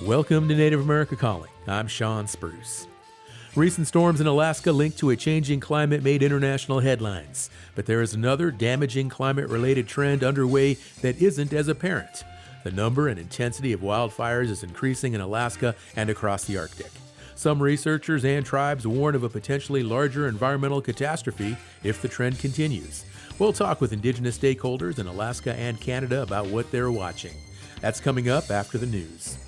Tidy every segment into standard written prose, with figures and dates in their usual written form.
Welcome to Native America Calling. I'm Sean Spruce. Recent storms in Alaska linked to a changing climate made international headlines. But there is another damaging climate-related trend underway that isn't as apparent. The number and intensity of wildfires is increasing in Alaska and across the Arctic. Some researchers and tribes warn of a potentially larger environmental catastrophe if the trend continues. We'll talk with Indigenous stakeholders in Alaska and Canada about what they're watching. That's coming up after the news.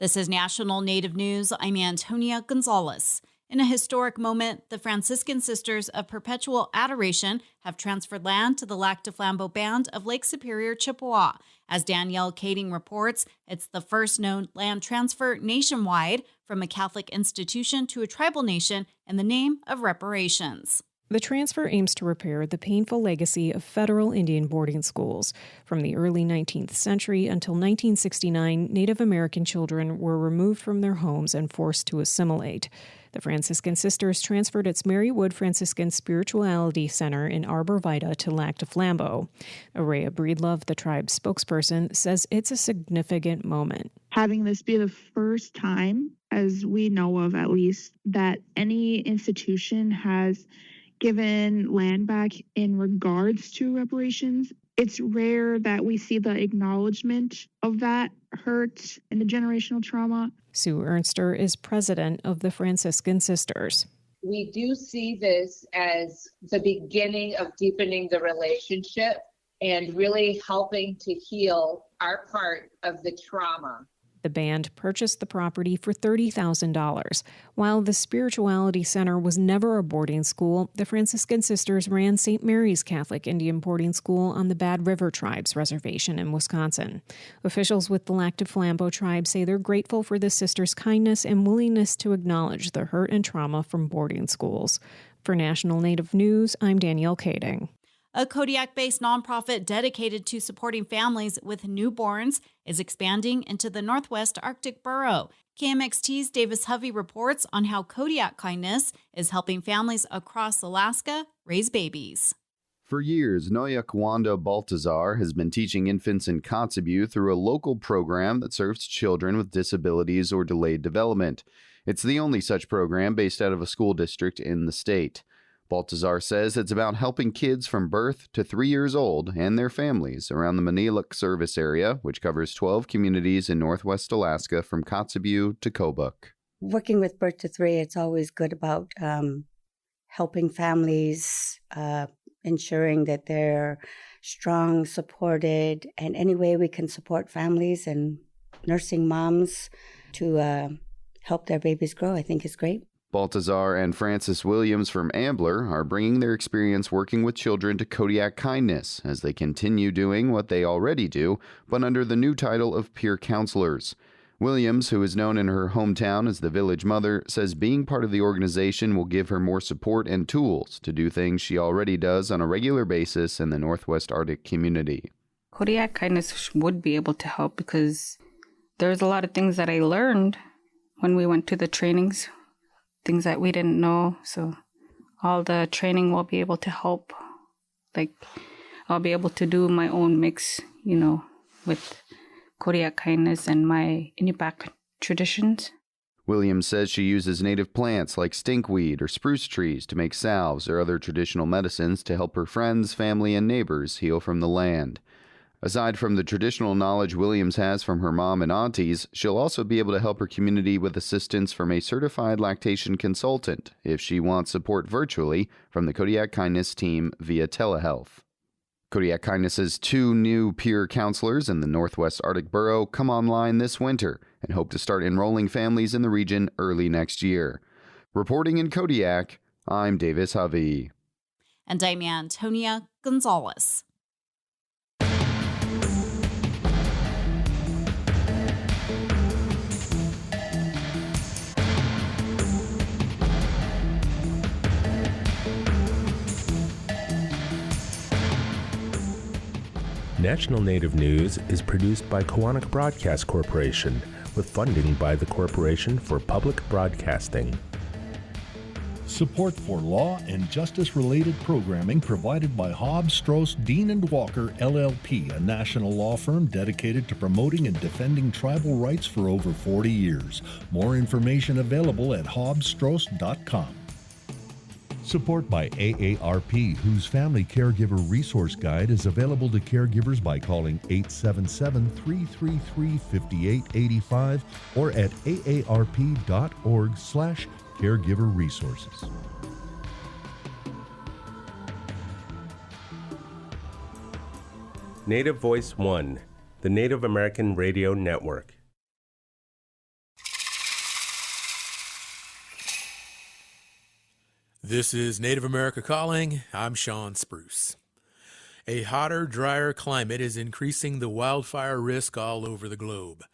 This is National Native News. I'm Antonia Gonzalez. In a historic moment, the Franciscan Sisters of Perpetual Adoration have transferred land to the Lac du Flambeau Band of Lake Superior, Chippewa. As Danielle Kading reports, it's the first known land transfer nationwide from a Catholic institution to a tribal nation in the name of reparations. The transfer aims to repair the painful legacy of federal Indian boarding schools. From the early 19th century until 1969, Native American children were removed from their homes and forced to assimilate. The Franciscan Sisters transferred its Marywood Franciscan Spirituality Center in Arbor Vitae to Lac du Flambeau. Araya Breedlove, the tribe's spokesperson, says it's a significant moment. Having this be the first time, as we know of at least, that any institution has given land back in regards to reparations. It's rare that we see the acknowledgement of that hurt and the generational trauma. Sue Ernster is president of the Franciscan Sisters. We do see this as the beginning of deepening the relationship and really helping to heal our part of the trauma. The band purchased the property for $30,000. While the Spirituality Center was never a boarding school, the Franciscan Sisters ran St. Mary's Catholic Indian Boarding School on the Bad River Tribe's reservation in Wisconsin. Officials with the Lac du Flambeau tribe say they're grateful for the sisters' kindness and willingness to acknowledge the hurt and trauma from boarding schools. For National Native News, I'm Danielle Kading. A Kodiak-based nonprofit dedicated to supporting families with newborns is expanding into the Northwest Arctic borough. KMXT's Davis Hovey reports on how Kodiak Kindness is helping families across Alaska raise babies. For years, Noyak Wanda Baltazar has been teaching infants in Kotzebue through a local program that serves children with disabilities or delayed development. It's the only such program based out of a school district in the state. Baltazar says it's about helping kids from birth to 3 years old and their families around the Maniluk service area, which covers 12 communities in northwest Alaska from Kotzebue to Kobuk. Working with birth to 3, it's always good about helping families, ensuring that they're strong, supported, and any way we can support families and nursing moms to help their babies grow, I think is great. Baltazar and Francis Williams from Ambler are bringing their experience working with children to Kodiak Kindness as they continue doing what they already do, but under the new title of peer counselors. Williams, who is known in her hometown as the village mother, says being part of the organization will give her more support and tools to do things she already does on a regular basis in the Northwest Arctic community. Kodiak Kindness would be able to help because there's a lot of things that I learned when we went to the trainings, things that we didn't know. So all the training will be able to help. Like, I'll be able to do my own mix, with Kodiak Kindness and my Inupiaq traditions. Williams says she uses native plants like stinkweed or spruce trees to make salves or other traditional medicines to help her friends, family, and neighbors heal from the land. Aside from the traditional knowledge Williams has from her mom and aunties, she'll also be able to help her community with assistance from a certified lactation consultant if she wants support virtually from the Kodiak Kindness team via telehealth. Kodiak Kindness's 2 new peer counselors in the Northwest Arctic borough come online this winter and hope to start enrolling families in the region early next year. Reporting in Kodiak, I'm Davis Hovey. And I'm Antonia Gonzalez. National Native News is produced by Koahnic Broadcast Corporation with funding by the Corporation for Public Broadcasting. Support for law and justice-related programming provided by Hobbs, Strauss, Dean & Walker, LLP, a national law firm dedicated to promoting and defending tribal rights for over 40 years. More information available at hobbsstrauss.com. Support by AARP, whose Family Caregiver Resource Guide is available to caregivers by calling 877-333-5885 or at aarp.org/caregiver resources. Native Voice One, the Native American Radio Network. This is Native America Calling. I'm Sean Spruce. A hotter, drier climate is increasing the wildfire risk all over the globe.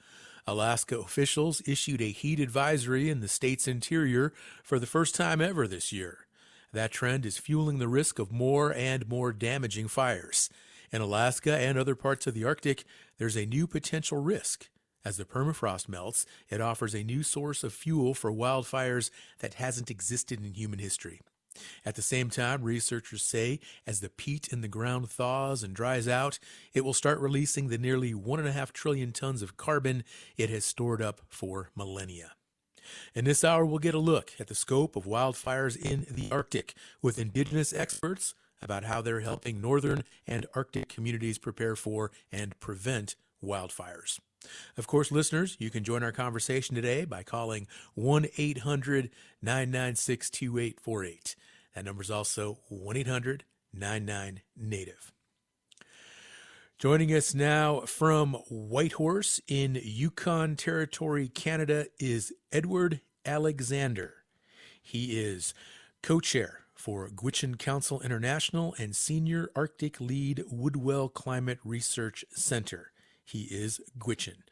Alaska officials issued a heat advisory in the state's interior for the first time ever this year. That trend is fueling the risk of more and more damaging fires. In Alaska and other parts of the Arctic, there's a new potential risk. As the permafrost melts, it offers a new source of fuel for wildfires that hasn't existed in human history. At the same time, researchers say as the peat in the ground thaws and dries out, it will start releasing the nearly 1.5 trillion tons of carbon it has stored up for millennia. In this hour, we'll get a look at the scope of wildfires in the Arctic with indigenous experts about how they're helping northern and Arctic communities prepare for and prevent wildfires. Of course, listeners, you can join our conversation today by calling 1-800-996-2848. That number is also 1-800-99-NATIVE. Joining us now from Whitehorse in Yukon Territory, Canada, is Edward Alexander. He is co-chair for Gwich'in Council International and Senior Arctic Lead Woodwell Climate Research Center. He is Gwich'in.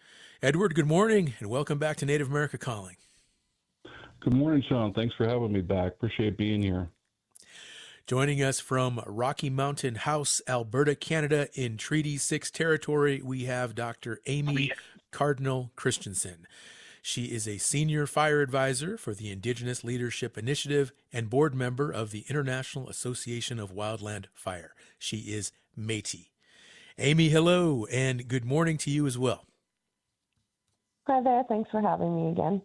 Edward, good morning, and welcome back to Native America Calling. Good morning, Sean. Thanks for having me back. Appreciate being here. Joining us from Rocky Mountain House, Alberta, Canada, in Treaty 6 territory, we have Dr. Amy Cardinal Christensen. She is a senior fire advisor for the Indigenous Leadership Initiative and board member of the International Association of Wildland Fire. She is Métis. Amy, hello, and good morning to you as well. Hi there. Thanks for having me again.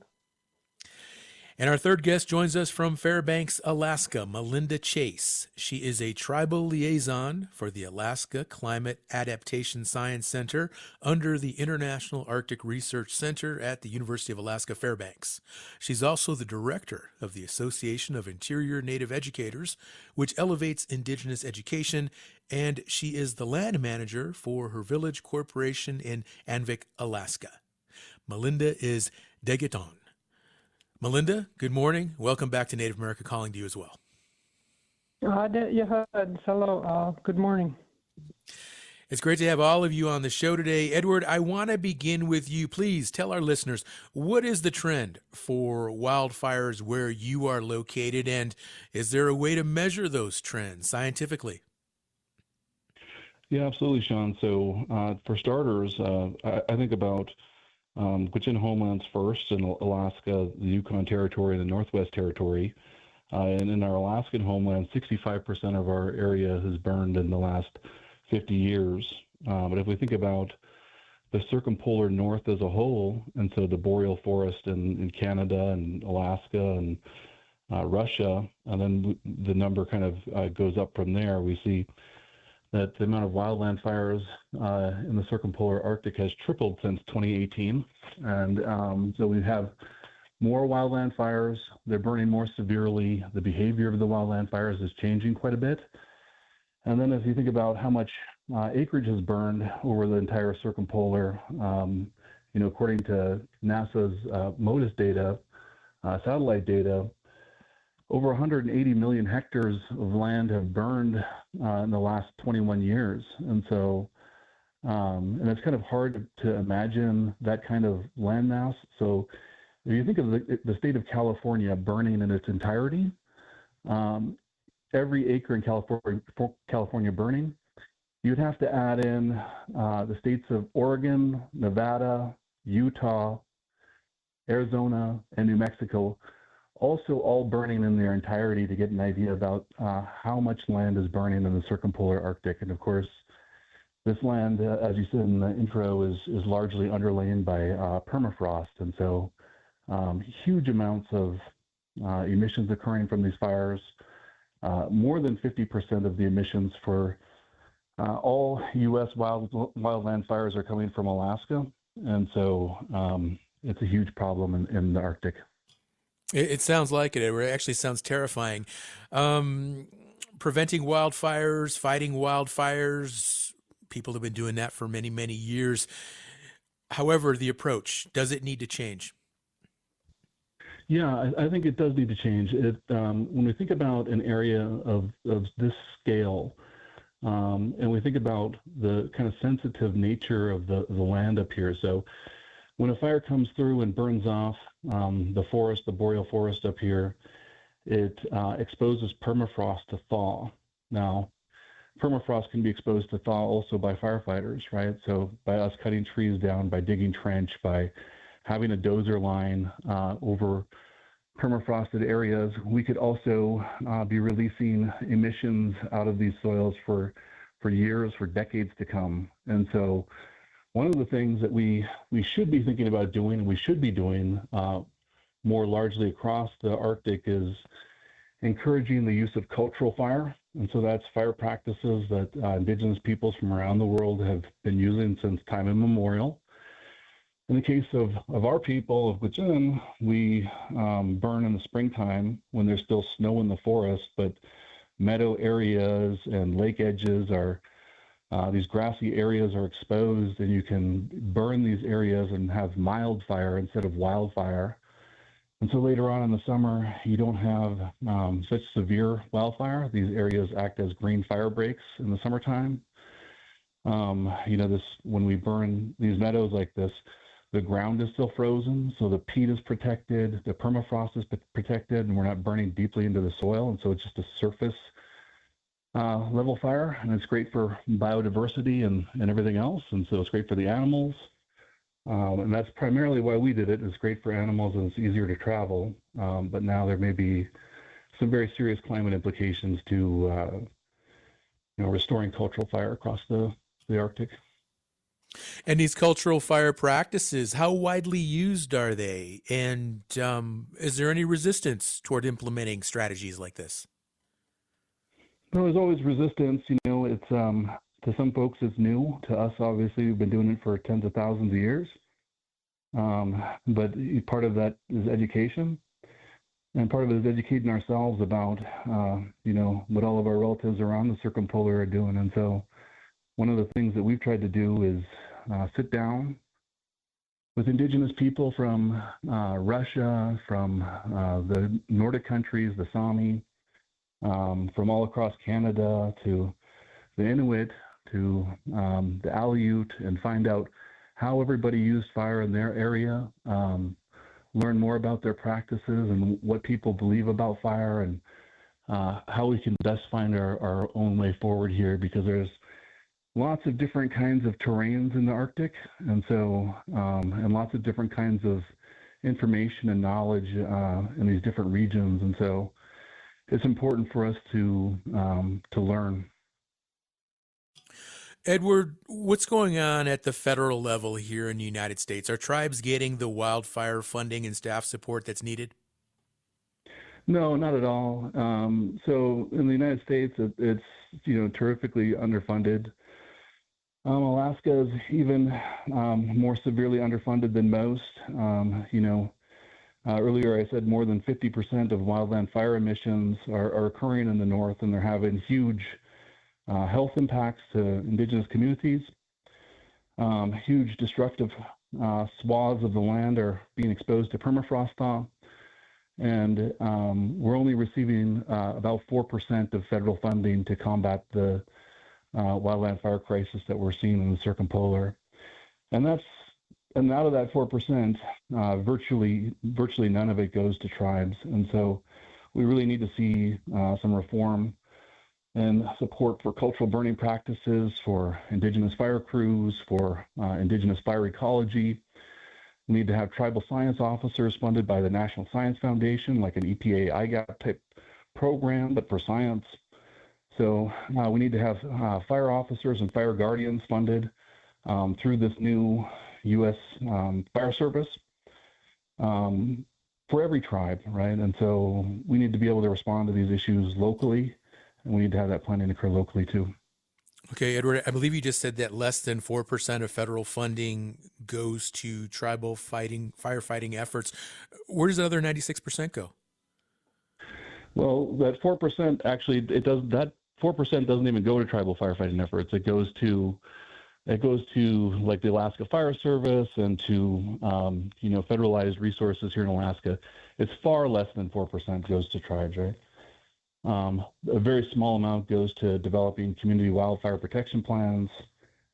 And our third guest joins us from Fairbanks, Alaska, Melinda Chase. She is a tribal liaison for the Alaska Climate Adaptation Science Center under the International Arctic Research Center at the University of Alaska Fairbanks. She's also the director of the Association of Interior Native Educators, which elevates Indigenous education, and she is the land manager for her village corporation in Anvik, Alaska. Melinda is Degeton. Melinda, good morning. Welcome back to Native America Calling to you as well. Hello. Good morning. It's great to have all of you on the show today. Edward, I want to begin with you. Please tell our listeners, what is the trend for wildfires where you are located, and is there a way to measure those trends scientifically? Yeah, absolutely, Sean. So for starters, I think about Gwich'in homelands first in Alaska, the Yukon Territory, and the Northwest Territory. And in our Alaskan homeland, 65% of our area has burned in the last 50 years. But if we think about the circumpolar north as a whole, and so the boreal forest in Canada and Alaska and Russia, and then the number kind of goes up from there, we see that the amount of wildland fires in the circumpolar Arctic has tripled since 2018. And so we have more wildland fires. They're burning more severely. The behavior of the wildland fires is changing quite a bit. And then if you think about how much acreage has burned over the entire circumpolar, according to NASA's MODIS data, satellite data, over 180 million hectares of land have burned in the last 21 years. And so, and it's kind of hard to imagine that kind of land mass. So if you think of the state of California burning in its entirety, every acre in California burning you'd have to add in the states of Oregon, Nevada, Utah, Arizona, and New Mexico, also all burning in their entirety to get an idea about how much land is burning in the circumpolar Arctic. And of course, this land, as you said in the intro, is largely underlain by permafrost. And so huge amounts of emissions occurring from these fires. More than 50% of the emissions for all U.S. wildland fires are coming from Alaska. And so it's a huge problem in the Arctic. It sounds like it. It actually sounds terrifying. Preventing wildfires, fighting wildfires, people have been doing that for many, many years. However, the approach, does it need to change? Yeah, I think it does need to change. When we think about an area of this scale, and we think about the kind of sensitive nature of the land up here. So when a fire comes through and burns off the forest, the boreal forest up here, it exposes permafrost to thaw. Now, permafrost can be exposed to thaw also by firefighters, right? So by us cutting trees down, by digging trench, by having a dozer line over permafrosted areas, we could also be releasing emissions out of these soils for years, for decades to come. And so one of the things that we should be thinking about doing, and we should be doing more largely across the Arctic, is encouraging the use of cultural fire. And so that's fire practices that indigenous peoples from around the world have been using since time immemorial. In the case of our people of Gwich'in, we burn in the springtime when there's still snow in the forest, but meadow areas and lake edges are, these grassy areas are exposed, and you can burn these areas and have mild fire instead of wildfire. And so later on in the summer, you don't have such severe wildfire. These areas act as green fire breaks in the summertime. When we burn these meadows like this, the ground is still frozen, so the peat is protected, the permafrost is protected, and we're not burning deeply into the soil. And so it's just a surface level fire, and it's great for biodiversity and everything else. And so it's great for the animals. And that's primarily why we did it. It's great for animals and it's easier to travel. But now there may be some very serious climate implications to restoring cultural fire across the Arctic. And these cultural fire practices, how widely used are they? And is there any resistance toward implementing strategies like this? Well, there's always resistance. It's to some folks it's new. To us, obviously, we've been doing it for tens of thousands of years. But part of that is education. And part of it is educating ourselves about, what all of our relatives around the circumpolar are doing. And so one of the things that we've tried to do is sit down with indigenous people from Russia, from the Nordic countries, the Sami, from all across Canada, to the Inuit, to the Aleut, and find out how everybody used fire in their area, learn more about their practices and what people believe about fire, and how we can best find our own way forward here, because there's lots of different kinds of terrains in the Arctic, and so and lots of different kinds of information and knowledge in these different regions, and so it's important for us to learn. Edward, what's going on at the federal level here in the United States? Are tribes getting the wildfire funding and staff support that's needed? No, not at all. So in the United States, it's terrifically underfunded. Alaska is even more severely underfunded than most. Earlier I said more than 50% of wildland fire emissions are occurring in the north, and they're having huge health impacts to indigenous communities. Huge destructive swaths of the land are being exposed to permafrost thaw, and we're only receiving about 4% of federal funding to combat the wildland fire crisis that we're seeing in the circumpolar. And out of that 4%, virtually none of it goes to tribes. And so we really need to see some reform and support for cultural burning practices, for indigenous fire crews, for indigenous fire ecology. We need to have tribal science officers funded by the National Science Foundation, like an EPA IGAP type program, but for science. So we need to have fire officers and fire guardians funded through this new U.S. Fire Service for every tribe, right? And so we need to be able to respond to these issues locally, and we need to have that planning occur locally too. Okay, Edward, I believe you just said that less than 4% of federal funding goes to tribal firefighting efforts. Where does the other 96% go? Well, that 4% actually, that 4% doesn't even go to tribal firefighting efforts. It goes to like the Alaska Fire Service and to federalized resources here in Alaska. It's far less than 4% goes to tribes, right? A very small amount goes to developing community wildfire protection plans,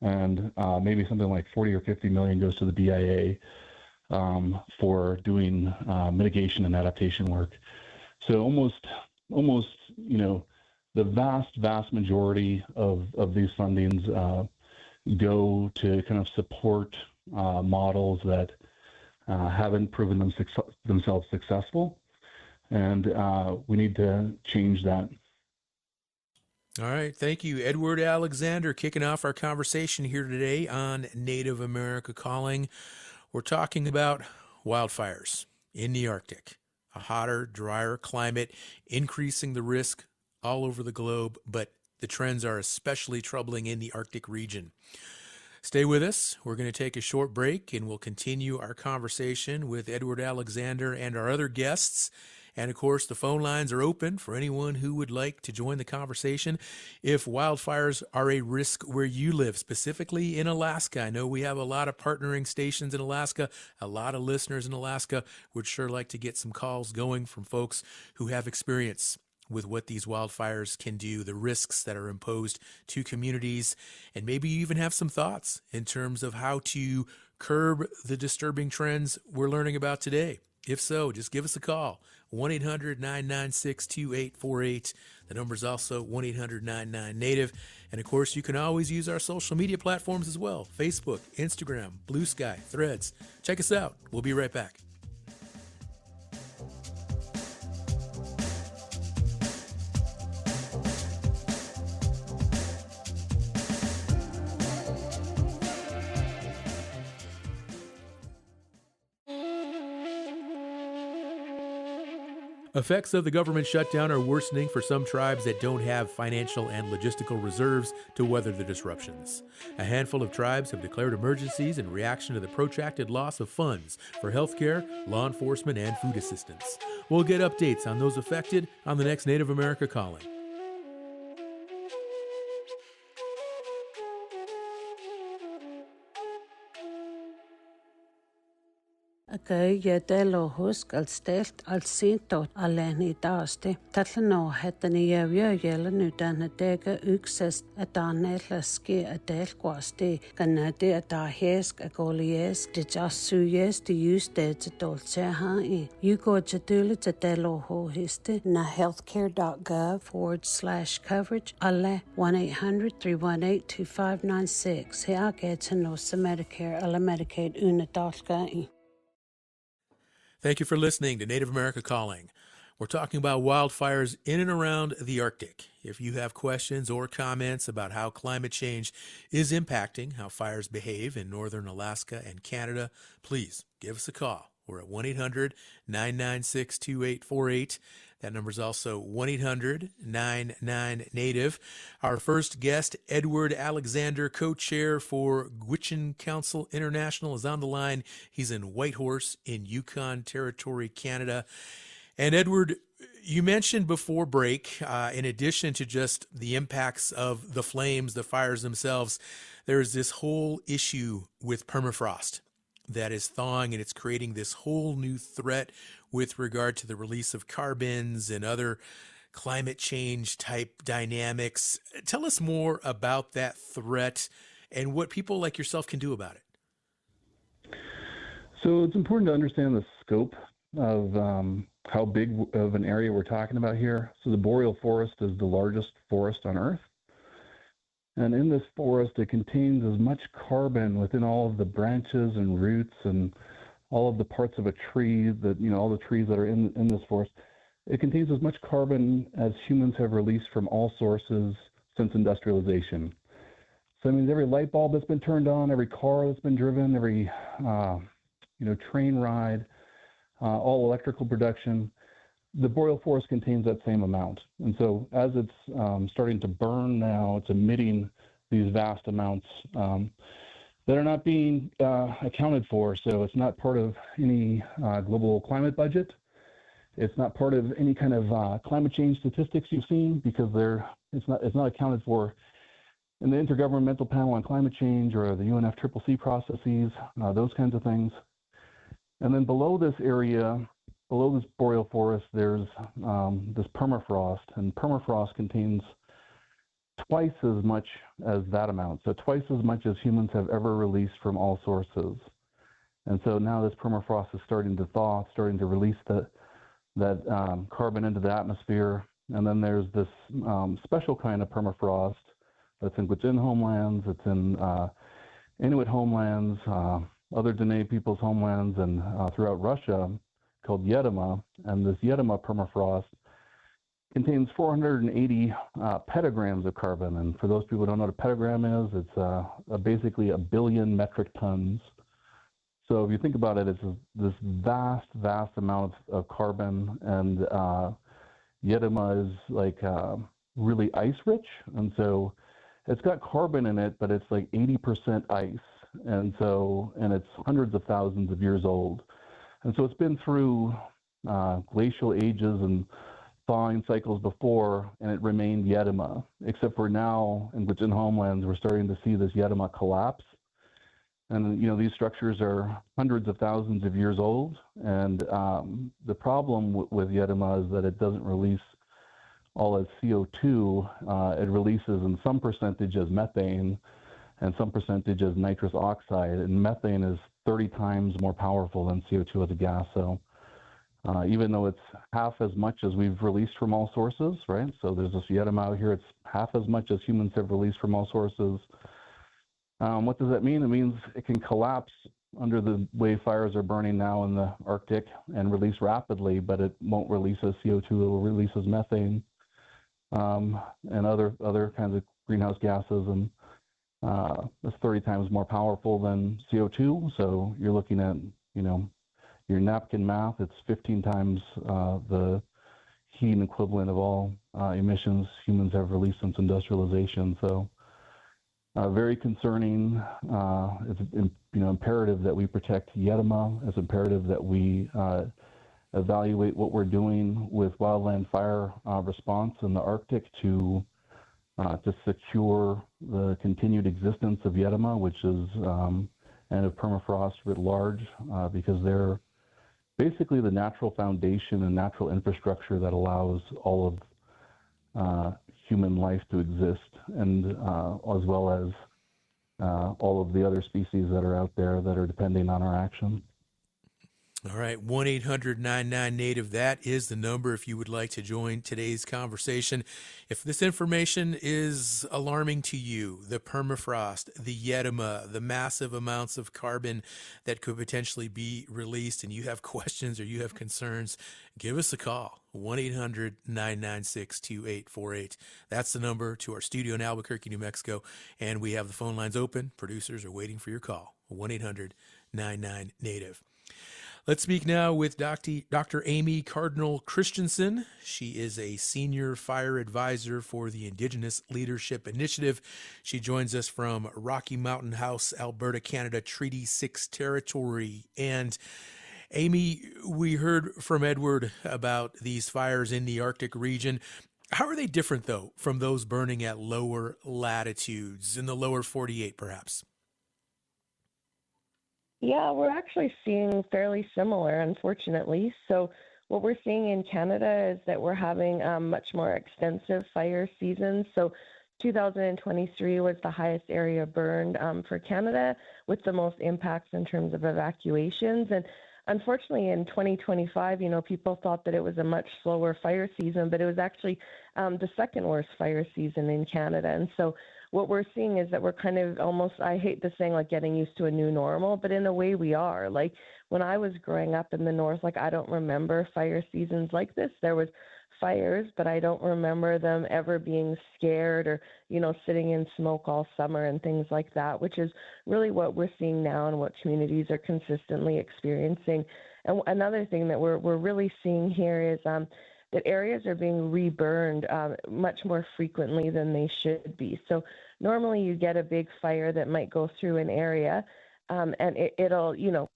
and maybe something like 40 or 50 million goes to the BIA for doing mitigation and adaptation work. So almost, the vast majority of these fundings go to kind of support models that haven't proven themselves successful. And we need to change that. All right. Thank you, Edward Alexander, kicking off our conversation here today on Native America Calling. We're talking about wildfires in the Arctic, a hotter, drier climate, increasing the risk all over the globe, but the trends are especially troubling in the Arctic region. Stay with us. We're going to take a short break, and we'll continue our conversation with Edward Alexander and our other guests. And, of course, the phone lines are open for anyone who would like to join the conversation. If wildfires are a risk where you live, specifically in Alaska, I know we have a lot of partnering stations in Alaska, a lot of listeners in Alaska would sure like to get some calls going from folks who have experience with what these wildfires can do, the risks that are imposed to communities, and maybe you even have some thoughts in terms of how to curb the disturbing trends we're learning about today. If so, just give us a call, 1-800-996-2848. The number is also 1-800-99-NATIVE. And, of course, you can always use our social media platforms as well, Facebook, Instagram, Blue Sky, Threads. Check us out. We'll be right back. Effects of the government shutdown are worsening for some tribes that don't have financial and logistical reserves to weather the disruptions. A handful of tribes have declared emergencies in reaction to the protracted loss of funds for healthcare, law enforcement, and food assistance. We'll get updates on those affected on the next Native America Calling. Yedelo huskal stelt al sintot aleni daasti. Tatlano hetani yela nudana dega uksest etanelaski adelquasti kanadi atahesk agolies de jasuyes de usted to dolceha. You go to dula to delo hohiste na healthcare.gov/coverage alle 1-800-318-2596. He agets no Medicare alla Medicaid una dalka. Thank you for listening to Native America Calling. We're talking about wildfires in and around the Arctic. If you have questions or comments about how climate change is impacting how fires behave in northern Alaska and Canada, please give us a call. We're at 1-800-996-2848. That number is also 1-800-99-NATIVE. Our first guest, Edward Alexander, co-chair for Gwich'in Council International, is on the line. He's in Whitehorse in Yukon Territory, Canada. And Edward, you mentioned before break, in addition to just the impacts of the flames, the fires themselves, there's this whole issue with permafrost that is thawing, and it's creating this whole new threat with regard to the release of carbons and other climate change type dynamics. Tell us more about that threat and what people like yourself can do about it. So it's important to understand the scope of how big of an area we're talking about here. So the boreal forest is the largest forest on Earth. And in this forest, it contains as much carbon within all of the branches and roots and all of the parts of a tree that, all the trees that are in this forest. It contains as much carbon as humans have released from all sources since industrialization. So that means every light bulb that's been turned on, every car that's been driven, every train ride, all electrical production, the boreal forest contains that same amount. And so as it's starting to burn now, it's emitting these vast amounts that are not being accounted for. So it's not part of any global climate budget. It's not part of any kind of climate change statistics you've seen because it's not accounted for in the Intergovernmental Panel on Climate Change or the UNFCCC processes, those kinds of things. And then below this area, below this boreal forest, there's this permafrost, and permafrost contains twice as much as that amount, so twice as much as humans have ever released from all sources. And so now this permafrost is starting to thaw, starting to release that carbon into the atmosphere. And then there's this special kind of permafrost that's in Gwich'in homelands, it's in Inuit homelands, other Dene people's homelands, and throughout Russia, called Yedema. And this Yedema permafrost contains 480 petagrams of carbon. And for those people who don't know what a petagram is, it's basically 1 billion metric tons. So if you think about it, it's this vast, vast amount of carbon, and Yedema is like really ice rich, and so it's got carbon in it, but it's like 80% ice, and it's hundreds of thousands of years old, and so it's been through glacial ages and thawing cycles before, and it remained Yedema, except for now in Gwich'in homelands, we're starting to see this Yedema collapse. And, these structures are hundreds of thousands of years old. And the problem with Yedema is that it doesn't release all as CO2. It releases in some percentage as methane and some percentage as nitrous oxide. And methane is 30 times more powerful than CO2 as a gas. So even though it's half as much as we've released from all sources, right? So there's this Yedema out here. It's half as much as humans have released from all sources. What does that mean? It means it can collapse under the way fires are burning now in the Arctic and release rapidly, but it won't release as CO2, it will release as methane and other kinds of greenhouse gases. And it's 30 times more powerful than CO2. So you're looking at, your napkin math, it's 15 times the heat equivalent of all emissions humans have released since industrialization. So very concerning. It's imperative that we protect Yedema. It's imperative that we evaluate what we're doing with wildland fire response in the Arctic to secure the continued existence of Yedema, which is and of permafrost writ large, because they're basically the natural foundation and natural infrastructure that allows all of human life to exist, and as well as all of the other species that are out there that are depending on our action. All right, 1-800-99-NATIVE. That is the number if you would like to join today's conversation. If this information is alarming to you, the permafrost, the Yedema, the massive amounts of carbon that could potentially be released, and you have questions or you have concerns, give us a call, 1-800-996-2848. That's the number to our studio in Albuquerque, New Mexico, and we have the phone lines open. Producers are waiting for your call, 1-800-99-NATIVE. Let's speak now with Dr. Amy Cardinal Christensen. She is a senior fire advisor for the Indigenous Leadership Initiative. She joins us from Rocky Mountain House, Alberta, Canada, Treaty 6 territory. And Amy, we heard from Edward about these fires in the Arctic region. How are they different, though, from those burning at lower latitudes, in the lower 48, perhaps? Yeah, we're actually seeing fairly similar, unfortunately. So what we're seeing in Canada is that we're having much more extensive fire seasons. So 2023 was the highest area burned for Canada, with the most impacts in terms of evacuations. And unfortunately, in 2025, people thought that it was a much slower fire season, but it was actually the second worst fire season in Canada. And so what we're seeing is that we're kind of almost, I hate the saying like getting used to a new normal, but in a way we are. Like when I was growing up in the north, like I don't remember fire seasons like this. There was fires, but I don't remember them ever being scared or, sitting in smoke all summer and things like that, which is really what we're seeing now and what communities are consistently experiencing. And another thing that we're really seeing here is that areas are being reburned much more frequently than they should be. So normally you get a big fire that might go through an area, and it'll,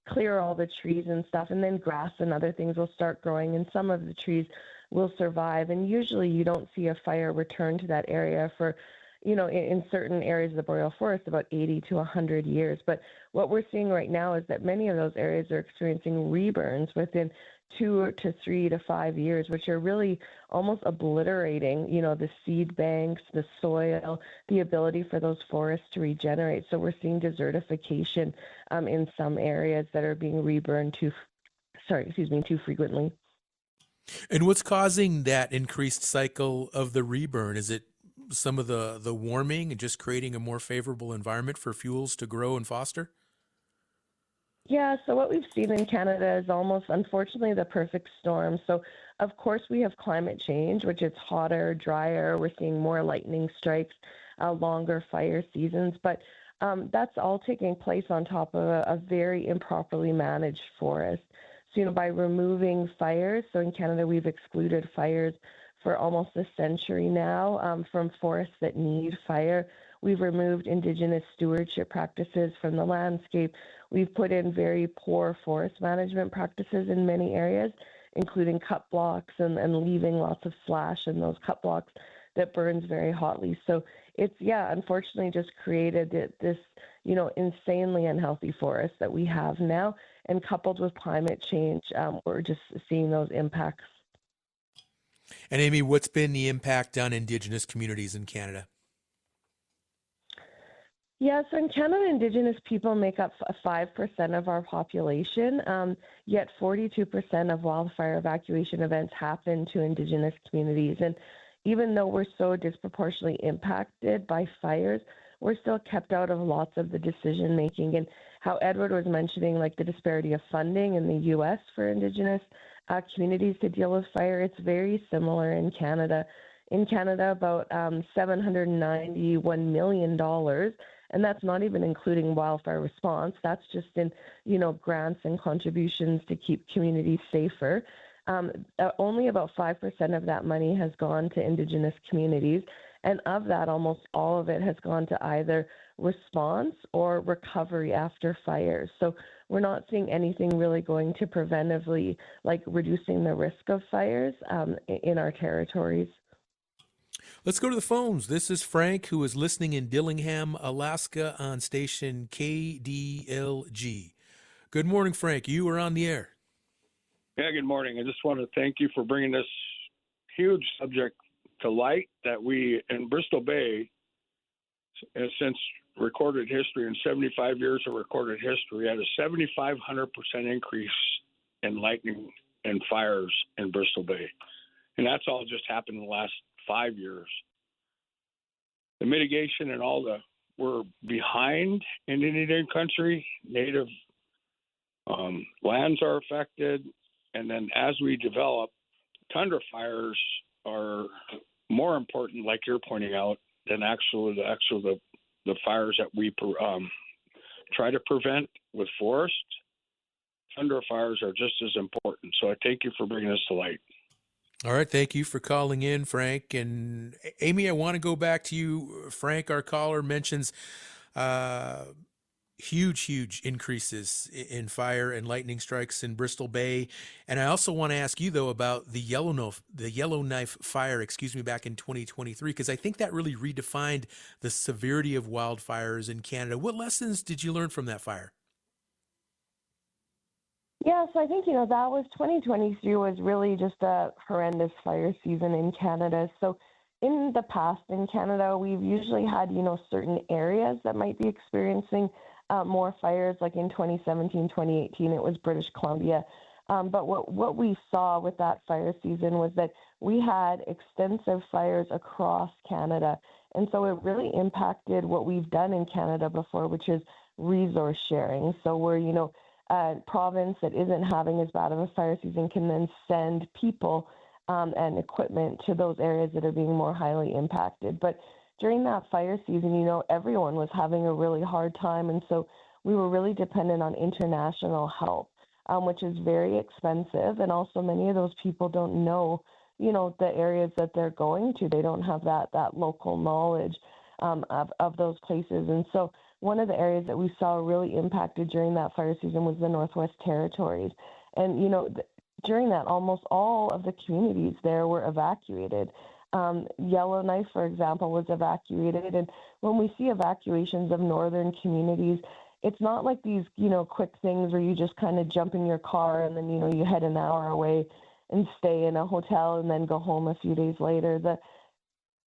clear all the trees and stuff, and then grass and other things will start growing, and some of the trees will survive. And usually you don't see a fire return to that area for, in certain areas of the boreal forest, about 80 to 100 years. But what we're seeing right now is that many of those areas are experiencing reburns within 2 to 3 to 5 years, which are really almost obliterating, the seed banks, the soil, the ability for those forests to regenerate. So we're seeing desertification in some areas that are being reburned too frequently. And what's causing that increased cycle of the reburn? Is it some of the warming and just creating a more favorable environment for fuels to grow and foster? Yeah, so what we've seen in Canada is almost, unfortunately, the perfect storm. So, of course, we have climate change, which is hotter, drier. We're seeing more lightning strikes, longer fire seasons. But that's all taking place on top of a very improperly managed forest. So, by removing fires, so in Canada, we've excluded fires for almost a century now from forests that need fire. We've removed Indigenous stewardship practices from the landscape. We've put in very poor forest management practices in many areas, including cut blocks and leaving lots of slash in those cut blocks that burns very hotly. So it's, unfortunately just created this, insanely unhealthy forest that we have now. And coupled with climate change, we're just seeing those impacts. And Amy, what's been the impact on Indigenous communities in Canada? Yeah, so in Canada, Indigenous people make up 5% of our population, yet 42% of wildfire evacuation events happen to Indigenous communities. And even though we're so disproportionately impacted by fires, we're still kept out of lots of the decision making. And how Edward was mentioning, like the disparity of funding in the U.S. for Indigenous communities to deal with fire, it's very similar in Canada. In Canada, about $791 million. And that's not even including wildfire response. That's just in, grants and contributions to keep communities safer. Only about 5% of that money has gone to Indigenous communities. And of that, almost all of it has gone to either response or recovery after fires. So we're not seeing anything really going to preventively, like reducing the risk of fires in our territories. Let's go to the phones. This is Frank, who is listening in Dillingham, Alaska on station KDLG. Good morning, Frank. You are on the air. Yeah, good morning. I just want to thank you for bringing this huge subject to light that we in Bristol Bay, since recorded history, in 75 years of recorded history, had a 7,500% increase in lightning and fires in Bristol Bay. And that's all just happened in the last 5 years. The mitigation and we're behind in Indian country. Native lands are affected. And then as we develop, tundra fires are more important, like you're pointing out, than the fires that we try to prevent with forest. Tundra fires are just as important. So I thank you for bringing this to light. All right. Thank you for calling in, Frank. And Amy, I want to go back to you. Frank, our caller, mentions huge increases in fire and lightning strikes in Bristol Bay. And I also want to ask you, though, about the Yellowknife fire, back in 2023, because I think that really redefined the severity of wildfires in Canada. What lessons did you learn from that fire? Yeah, so I think, that was 2023 was really just a horrendous fire season in Canada. So in the past in Canada, we've usually had, certain areas that might be experiencing more fires. Like in 2017, 2018, it was British Columbia. But what we saw with that fire season was that we had extensive fires across Canada. And so it really impacted what we've done in Canada before, which is resource sharing. So we're, a province that isn't having as bad of a fire season can then send people and equipment to those areas that are being more highly impacted. But during that fire season, everyone was having a really hard time. And so we were really dependent on international help, which is very expensive. And also many of those people don't know, the areas that they're going to. They don't have that local knowledge of those places. And so one of the areas that we saw really impacted during that fire season was the Northwest Territories. And, during that, almost all of the communities there were evacuated. Yellowknife, for example, was evacuated. And when we see evacuations of northern communities, it's not like these, quick things where you just kind of jump in your car and then, you head an hour away and stay in a hotel and then go home a few days later. The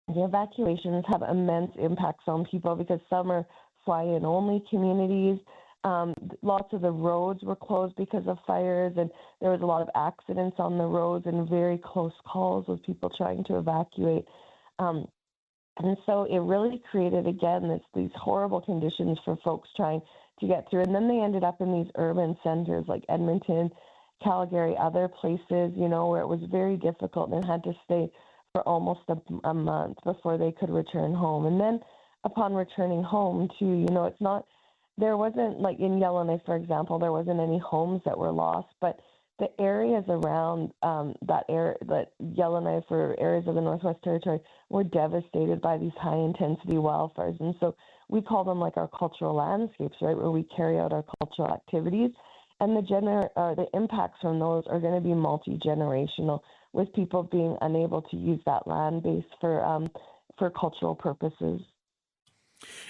evacuations have immense impacts on people because some are fly-in only communities. Lots of the roads were closed because of fires, and there was a lot of accidents on the roads and very close calls with people trying to evacuate. And so it really created, again, these horrible conditions for folks trying to get through. And then they ended up in these urban centers like Edmonton, Calgary, other places, where it was very difficult and had to stay for almost a month before they could return home. And then upon returning home too, there wasn't, like in Yellowknife, for example, there wasn't any homes that were lost, but the areas around that Yellowknife or areas of the Northwest Territory were devastated by these high-intensity wildfires. And so we call them like our cultural landscapes, right, where we carry out our cultural activities. And the impacts from those are going to be multi-generational, with people being unable to use that land base for cultural purposes.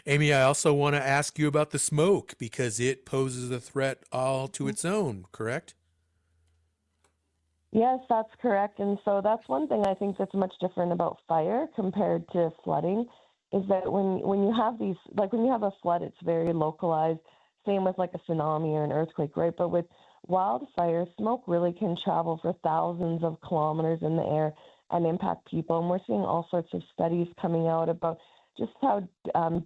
Amy, I also want to ask you about the smoke because it poses a threat all to its own, correct? Yes, that's correct. And so that's one thing I think that's much different about fire compared to flooding is that when you have these, like when you have a flood, it's very localized, same with like a tsunami or an earthquake, right? But with wildfire, smoke really can travel for thousands of kilometers in the air and impact people. And we're seeing all sorts of studies coming out about just how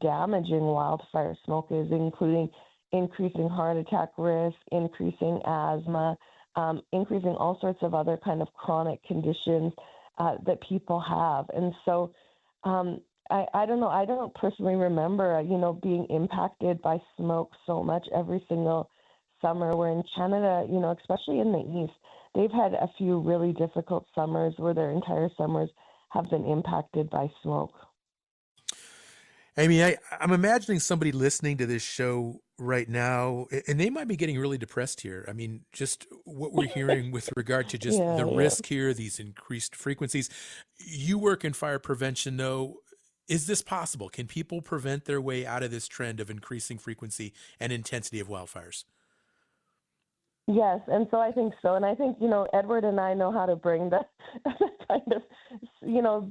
damaging wildfire smoke is, including increasing heart attack risk, increasing asthma, increasing all sorts of other kind of chronic conditions that people have. And so I don't know, I don't personally remember, being impacted by smoke so much every single summer. Where in Canada, especially in the east, they've had a few really difficult summers where their entire summers have been impacted by smoke. Amy, I'm imagining somebody listening to this show right now, and they might be getting really depressed here. I mean, just what we're hearing with regard to just the risk here, these increased frequencies. You work in fire prevention, though. Is this possible? Can people prevent their way out of this trend of increasing frequency and intensity of wildfires? Yes, and so I think so. And I think, Edward and I know how to bring the kind of,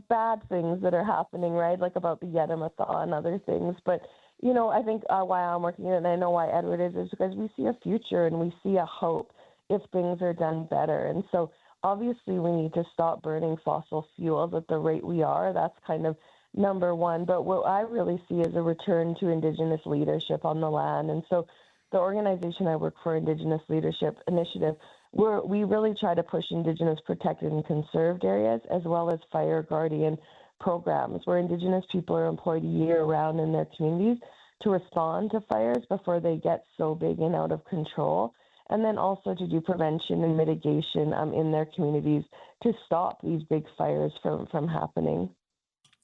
bad things that are happening, right? Like about the Yettima thaw and other things. But, I think why I'm working it, and I know why Edward is because we see a future and we see a hope if things are done better. And so obviously we need to stop burning fossil fuels at the rate we are. That's kind of number one. But what I really see is a return to Indigenous leadership on the land. And so the organization I work for, Indigenous Leadership Initiative, we really try to push Indigenous protected and conserved areas as well as fire guardian programs where Indigenous people are employed year-round in their communities to respond to fires before they get so big and out of control, and then also to do prevention and mitigation in their communities to stop these big fires from happening.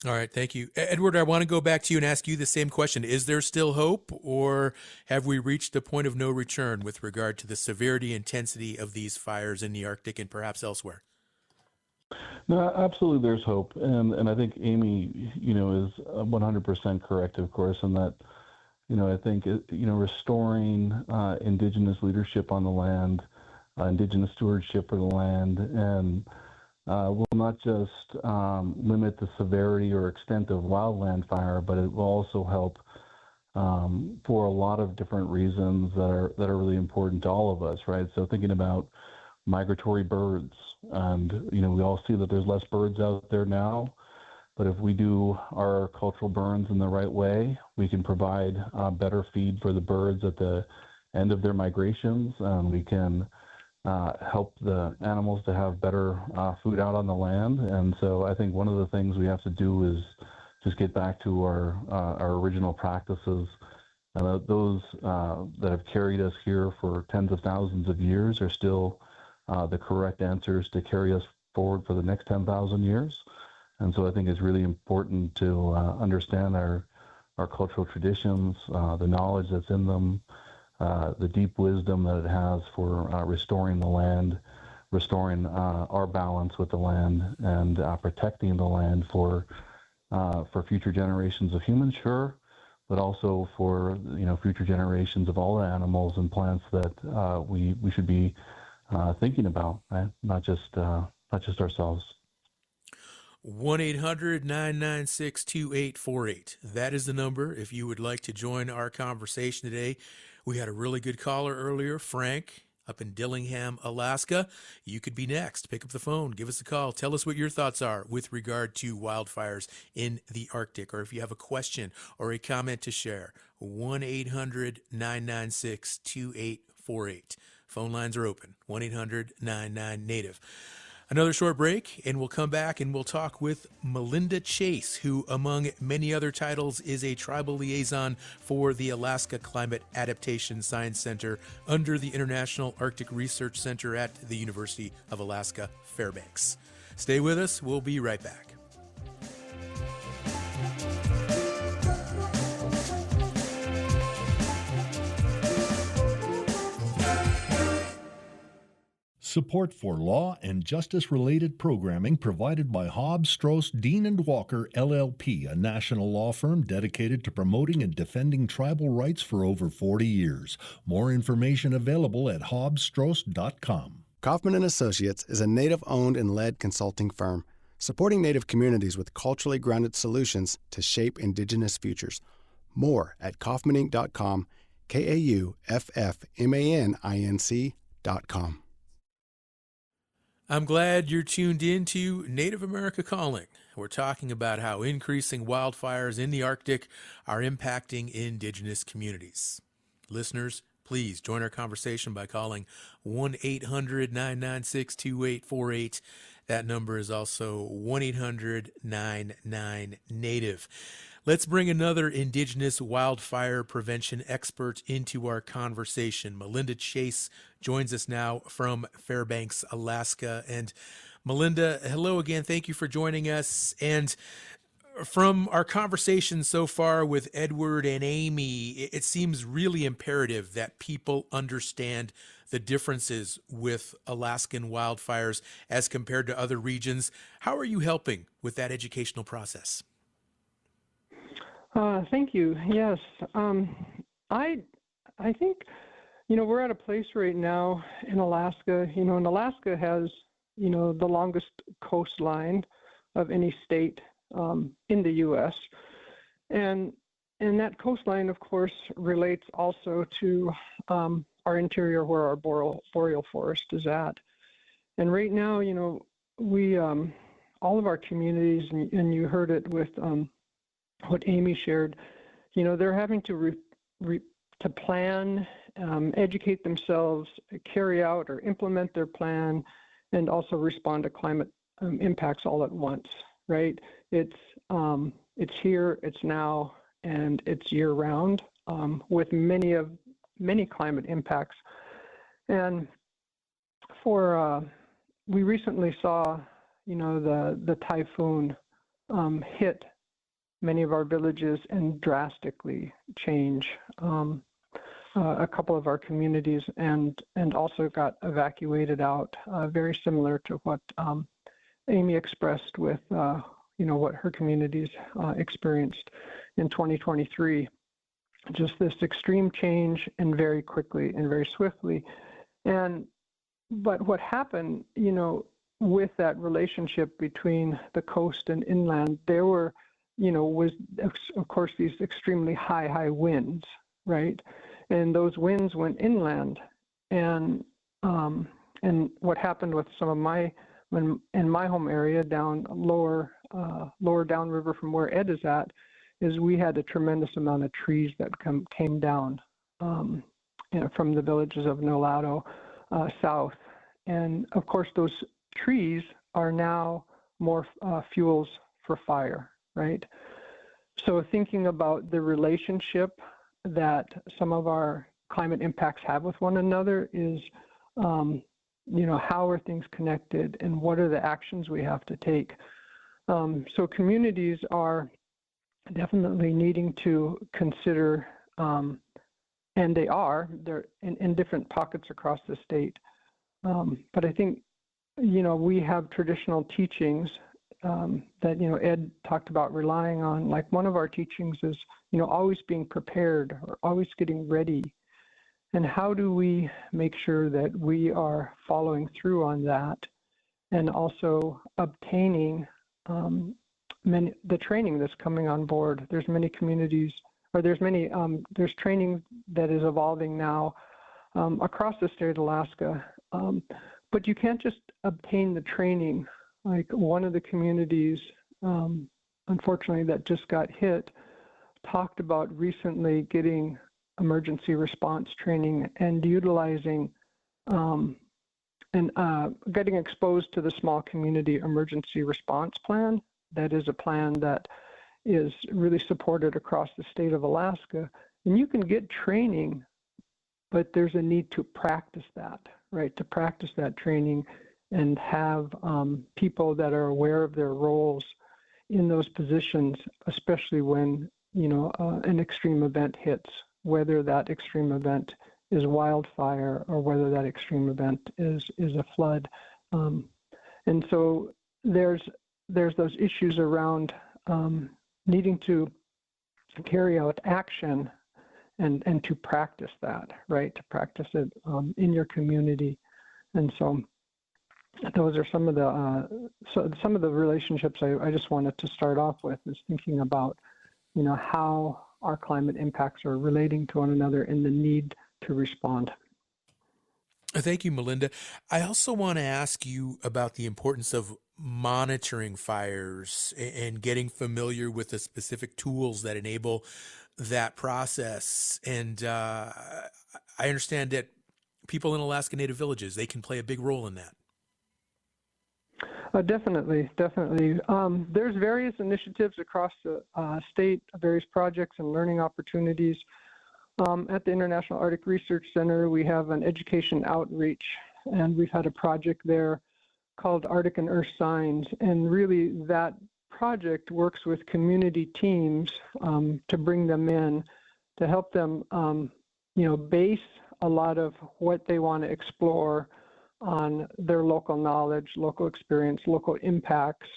All right, thank you. Edward, I want to go back to you and ask you the same question. Is there still hope, or have we reached a point of no return with regard to the severity and intensity of these fires in the Arctic and perhaps elsewhere? No, absolutely there's hope. And I think Amy, is 100% correct, of course, in that, I think, restoring Indigenous leadership on the land, Indigenous stewardship of the land, and will not just limit the severity or extent of wildland fire, but it will also help for a lot of different reasons that are really important to all of us, right? So thinking about migratory birds, and we all see that there's less birds out there now, but if we do our cultural burns in the right way, we can provide better feed for the birds at the end of their migrations. We can help the animals to have better food out on the land. And so I think one of the things we have to do is just get back to our original practices. Those that have carried us here for tens of thousands of years are still the correct answers to carry us forward for the next 10,000 years. And so I think it's really important to understand our cultural traditions, the knowledge that's in them, the deep wisdom that it has for restoring the land, restoring our balance with the land, and protecting the land for future generations of humans, sure, but also for future generations of all the animals and plants that we should be thinking about, right? Not just ourselves. 1-800-996-2848. That is the number if you would like to join our conversation today. We had a really good caller earlier, Frank, up in Dillingham, Alaska. You could be next. Pick up the phone. Give us a call. Tell us what your thoughts are with regard to wildfires in the Arctic, or if you have a question or a comment to share. 1-800-996-2848. Phone lines are open. 1-800-99-NATIVE. Another short break, and we'll come back and we'll talk with Melinda Chase, who, among many other titles, is a tribal liaison for the Alaska Climate Adaptation Science Center under the International Arctic Research Center at the University of Alaska, Fairbanks. Stay with us. We'll be right back. Support for law and justice-related programming provided by Hobbs, Strauss, Dean & Walker, LLP, a national law firm dedicated to promoting and defending tribal rights for over 40 years. More information available at hobbsstrauss.com. Kaufman & Associates is a Native-owned and led consulting firm supporting Native communities with culturally grounded solutions to shape Indigenous futures. More at kaufmaninc.com, KAUFFMANINC.com. I'm glad you're tuned in to Native America Calling. We're talking about how increasing wildfires in the Arctic are impacting Indigenous communities. Listeners, please join our conversation by calling 1-800-996-2848. That number is also 1-800-99-NATIVE. Let's bring another Indigenous wildfire prevention expert into our conversation. Melinda Chase joins us now from Fairbanks, Alaska. And Melinda, hello again. Thank you for joining us. And from our conversation so far with Edward and Amy, it seems really imperative that people understand the differences with Alaskan wildfires as compared to other regions. How are you helping with that educational process? Thank you. Yes. I think, we're at a place right now in Alaska, and Alaska has, the longest coastline of any state in the U.S. And that coastline, of course, relates also to our interior where our boreal forest is at. And right now, we, all of our communities, and you heard it with what Amy shared, they're having to to plan, educate themselves, carry out or implement their plan, and also respond to climate impacts all at once. Right? It's here, it's now, and it's year round with many climate impacts. And we recently saw, the typhoon hit many of our villages and drastically change a couple of our communities, and also got evacuated out, very similar to what Amy expressed with what her communities experienced in 2023. Just this extreme change, and very quickly and very swiftly. But what happened, with that relationship between the coast and inland, there were was, of course, these extremely high winds, right? And those winds went inland. And what happened with some of in my home area down lower downriver from where Ed is at, is we had a tremendous amount of trees that came down from the villages of Nolado south. And of course, those trees are now more fuels for fire, right? So thinking about the relationship that some of our climate impacts have with one another is, how are things connected and what are the actions we have to take? So communities are definitely needing to consider, and they're in different pockets across the state. But I think, we have traditional teachings that, Ed talked about relying on. Like one of our teachings is, always being prepared or always getting ready. And how do we make sure that we are following through on that and also obtaining the training that's coming on board? There's many communities, or there's training that is evolving now across the state of Alaska. But you can't just obtain the training. Like one of the communities, unfortunately, that just got hit, talked about recently getting emergency response training and utilizing and getting exposed to the small community emergency response plan. That is a plan that is really supported across the state of Alaska. And you can get training, but there's a need to practice that, right? To practice that training and have people that are aware of their roles in those positions, especially when, an extreme event hits, whether that extreme event is wildfire or whether that extreme event is a flood. And so there's those issues around needing to carry out action and to practice that, right? To practice it in your community. And so those are some of the relationships I just wanted to start off with, is thinking about, how our climate impacts are relating to one another and the need to respond. Thank you, Melinda. I also want to ask you about the importance of monitoring fires and getting familiar with the specific tools that enable that process. And I understand that people in Alaska Native villages, they can play a big role in that. Definitely. There's various initiatives across the state, various projects and learning opportunities. At the International Arctic Research Center, we have an education outreach, and we've had a project there called Arctic and Earth Signs. And really that project works with community teams to bring them in, to help them, base a lot of what they want to explore on their local knowledge, local experience, local impacts,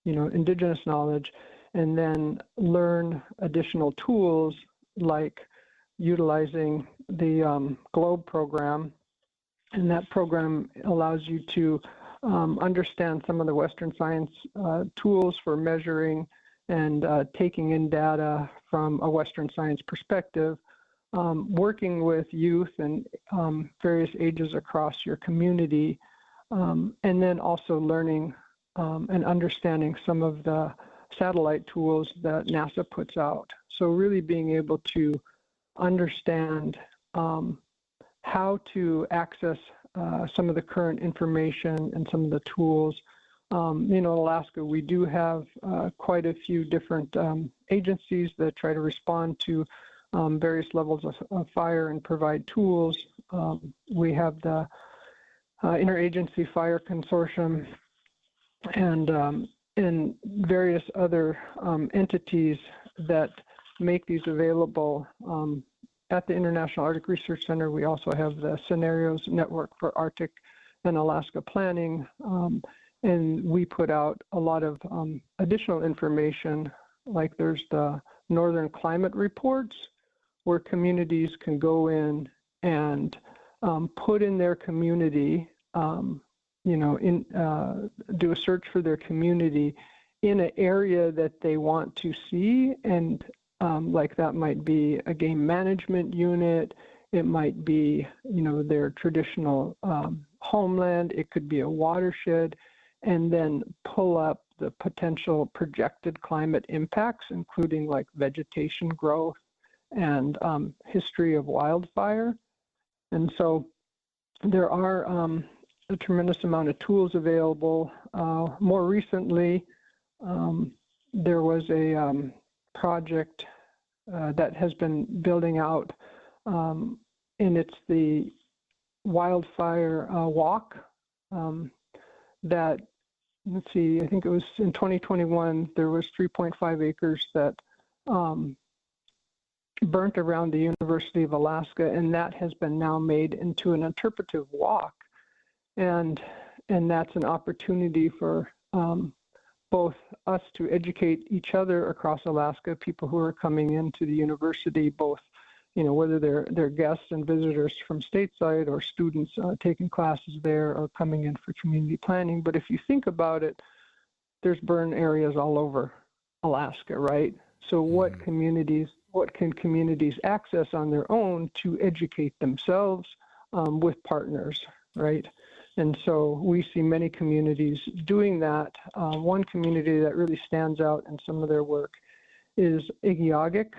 indigenous knowledge, and then learn additional tools like utilizing the GLOBE program. And that program allows you to understand some of the Western science tools for measuring and taking in data from a Western science perspective, working with youth and various ages across your community, and then also learning and understanding some of the satellite tools that NASA puts out. So really being able to understand how to access some of the current information and some of the tools. In Alaska, we do have quite a few different agencies that try to respond to various levels of fire and provide tools. We have the Interagency Fire Consortium and various other entities that make these available. At the International Arctic Research Center, we also have the Scenarios Network for Arctic and Alaska Planning, and we put out a lot of additional information, like there's the Northern Climate Reports, where communities can go in and put in their community, do a search for their community in an area that they want to see, and like that might be a game management unit, it might be, their traditional homeland, it could be a watershed, and then pull up the potential projected climate impacts, including like vegetation growth and history of wildfire. And so there are a tremendous amount of tools available. More recently, there was a project that has been building out, and it's the wildfire walk that, let's see, I think it was in 2021, there was 3.5 acres that burnt around the University of Alaska, and that has been now made into an interpretive walk. And that's an opportunity for both us to educate each other across Alaska, people who are coming into the university, both, whether they're guests and visitors from stateside or students taking classes there or coming in for community planning. But if you think about it, there's burn areas all over Alaska, right? So what can communities access on their own to educate themselves with partners, right? And so we see many communities doing that. One community that really stands out in some of their work is Igiugig.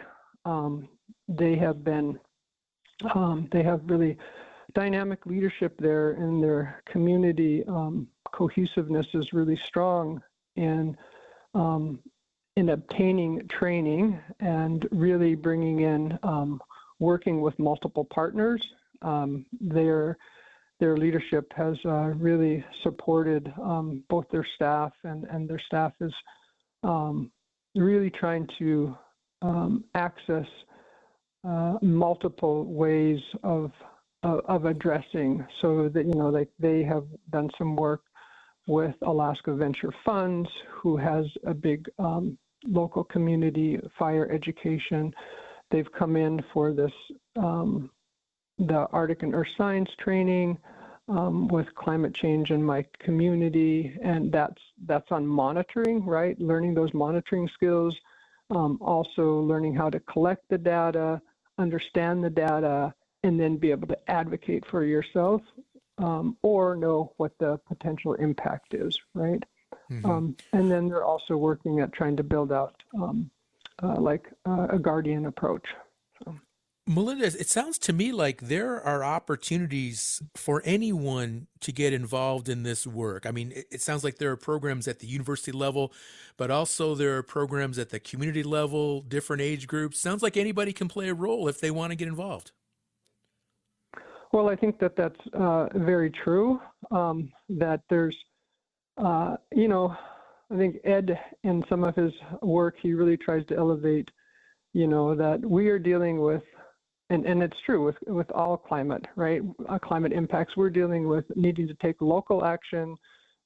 They have really dynamic leadership there, and their community cohesiveness is really strong in obtaining training and really bringing in working with multiple partners. Their leadership has really supported both their staff, and their staff is really trying to access multiple ways of addressing, so that, like they have done some work with Alaska Venture Funds, who has a big local community fire education. They've come in for this the Arctic and Earth Science training with climate change in my community, and that's on monitoring, right? Learning those monitoring skills, also learning how to collect the data, understand the data, and then be able to advocate for yourself, or know what the potential impact is, right? And then they're also working at trying to build out like a guardian approach. So. Melinda, it sounds to me like there are opportunities for anyone to get involved in this work. I mean, it sounds like there are programs at the university level, but also there are programs at the community level, different age groups. Sounds like anybody can play a role if they want to get involved. Well, I think that's very true, that there's, I think Ed, in some of his work, he really tries to elevate, that we are dealing with, and it's true with all climate, right? Climate impacts, we're dealing with needing to take local action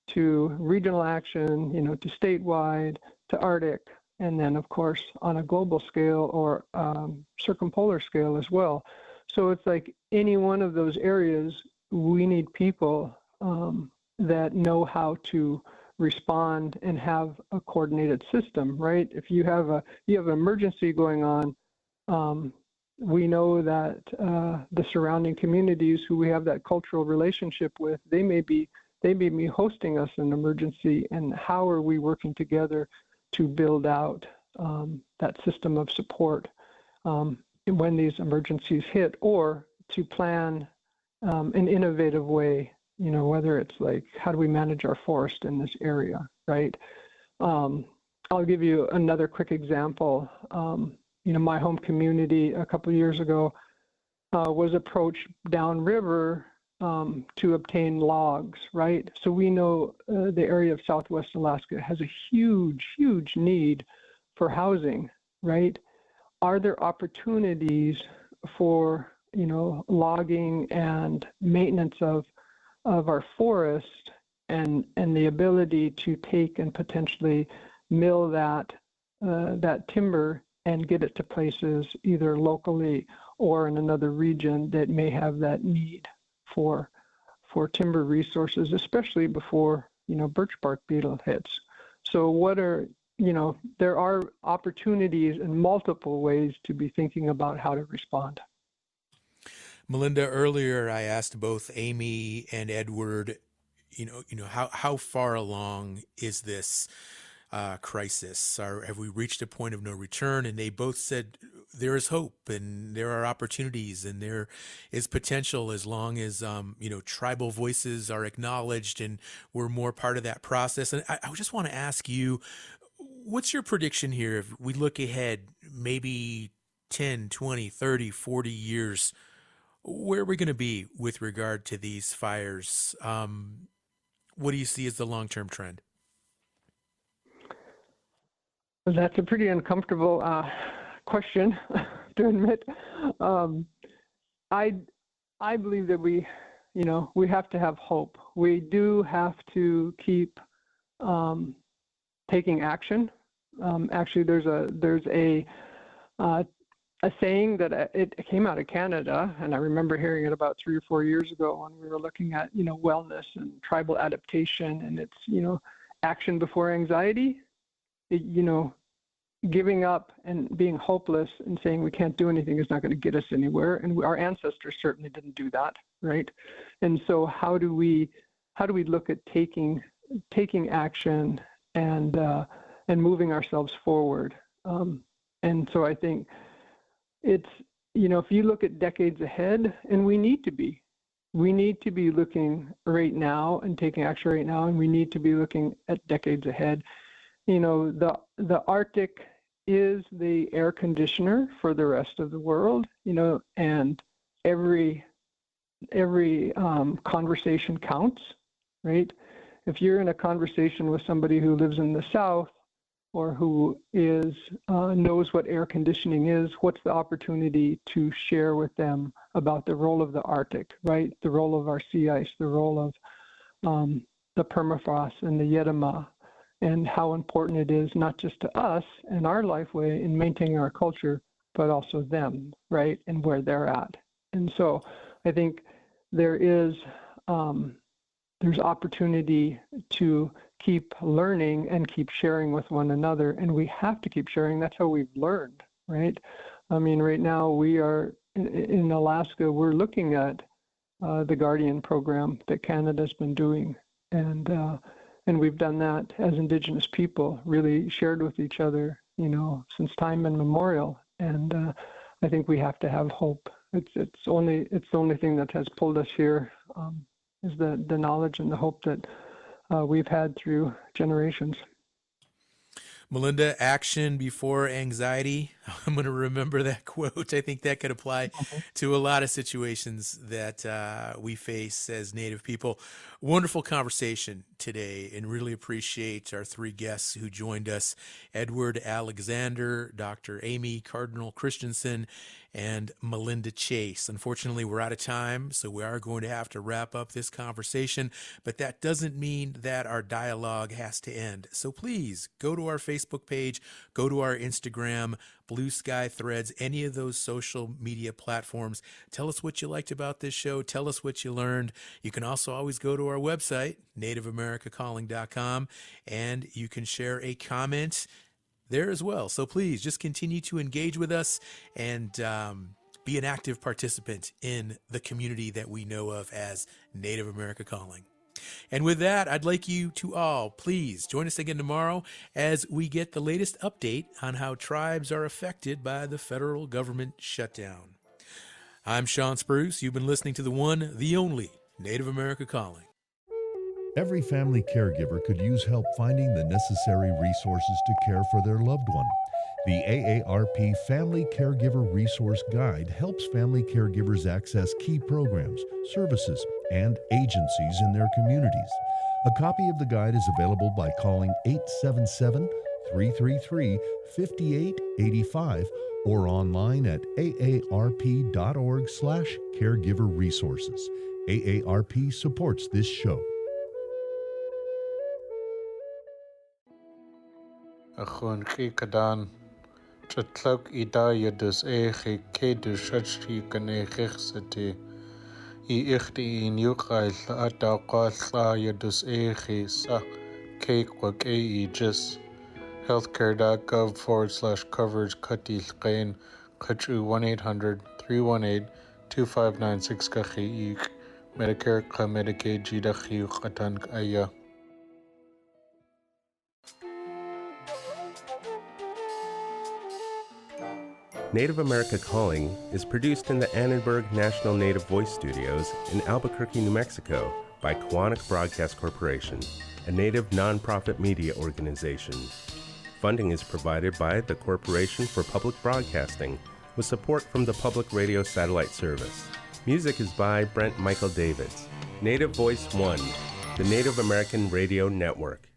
to regional action, to statewide, to Arctic, and then, of course, on a global scale or circumpolar scale as well. So it's like any one of those areas, we need people that know how to respond and have a coordinated system, right? If you have an emergency going on, we know that the surrounding communities who we have that cultural relationship with, they may be hosting us in an emergency, and how are we working together to build out that system of support when these emergencies hit, or to plan an innovative way, whether it's like, how do we manage our forest in this area, right? I'll give you another quick example. My home community a couple of years ago was approached downriver to obtain logs, right? So we know the area of Southwest Alaska has a huge, huge need for housing, right? Are there opportunities for, logging and maintenance of our forest, and the ability to take and potentially mill that timber and get it to places either locally or in another region that may have that need for timber resources, especially before birch bark beetle hits. So there are opportunities in multiple ways to be thinking about how to respond. Melinda, earlier I asked both Amy and Edward, how far along is this crisis? Have we reached a point of no return? And they both said there is hope and there are opportunities and there is potential as long as tribal voices are acknowledged and we're more part of that process. And I just want to ask you, what's your prediction here if we look ahead maybe 10, 20, 30, 40 years? Where are we going to be with regard to these fires? What do you see as the long-term trend? That's a pretty uncomfortable question to admit. I believe that we have to have hope. We do have to keep taking action. Actually, there's a saying that it came out of Canada, and I remember hearing it about 3 or 4 years ago when we were looking at wellness and tribal adaptation, and it's action before anxiety. Giving up and being hopeless and saying we can't do anything is not going to get us anywhere. And our ancestors certainly didn't do that, right? And so how do we look at taking action and moving ourselves forward? And so I think it's if you look at decades ahead, and we need to be looking right now and taking action right now, and we need to be looking at decades ahead. The Arctic is the air conditioner for the rest of the world, and every conversation counts, right? If you're in a conversation with somebody who lives in the South or who knows what air conditioning is, what's the opportunity to share with them about the role of the Arctic, right? The role of our sea ice, the role of the permafrost and the Yedema, and how important it is not just to us and our lifeway in maintaining our culture, but also them, right, and where they're at. And so I think there's opportunity to keep learning and keep sharing with one another, and we have to keep sharing. That's how we've learned, right? I mean, right now we are in Alaska, we're looking at the Guardian program that Canada's been doing, and we've done that as Indigenous people, really shared with each other, since time immemorial. And I think we have to have hope. It's the only thing that has pulled us here is the knowledge and the hope that we've had through generations. Melinda, action before anxiety. I'm going to remember that quote. I think that could apply to a lot of situations that we face as Native people. Wonderful conversation today, and really appreciate our 3 guests who joined us: Edward Alexander, Dr. Amy Cardinal Christensen, and Melinda Chase. Unfortunately, we're out of time, so we are going to have to wrap up this conversation, but that doesn't mean that our dialogue has to end. So please go to our Facebook page, go to our Instagram, Blue Sky Threads, any of those social media platforms. Tell us what you liked about this show. Tell us what you learned. You can also always go to our website, nativeamericacalling.com, and you can share a comment there as well. So please just continue to engage with us and be an active participant in the community that we know of as Native America Calling. And with that, I'd like you to all please join us again tomorrow as we get the latest update on how tribes are affected by the federal government shutdown. I'm Sean Spruce. You've been listening to the one, the only Native America Calling. Every family caregiver could use help finding the necessary resources to care for their loved one. The AARP Family Caregiver Resource Guide helps family caregivers access key programs, services, and agencies in their communities. A copy of the guide is available by calling 877-333-5885 or online at aarp.org/caregiverresources. AARP supports this show. Achun kadan chatlak ida yadus echi kedu shachti kanechsati I ichti in yuqal ataqal yadus echi sa Cake Aegis. Healthcare.gov/coverage Katil Qain Khachu 1-800-318-2596 Kachiik Medicare Ka Medicaid Jida Khiu Khatan Aya. Native America Calling is produced in the Annenberg National Native Voice Studios in Albuquerque, New Mexico by Quantic Broadcast Corporation, a Native nonprofit media organization. Funding is provided by the Corporation for Public Broadcasting with support from the Public Radio Satellite Service. Music is by Brent Michael Davids. Native Voice One, the Native American Radio Network.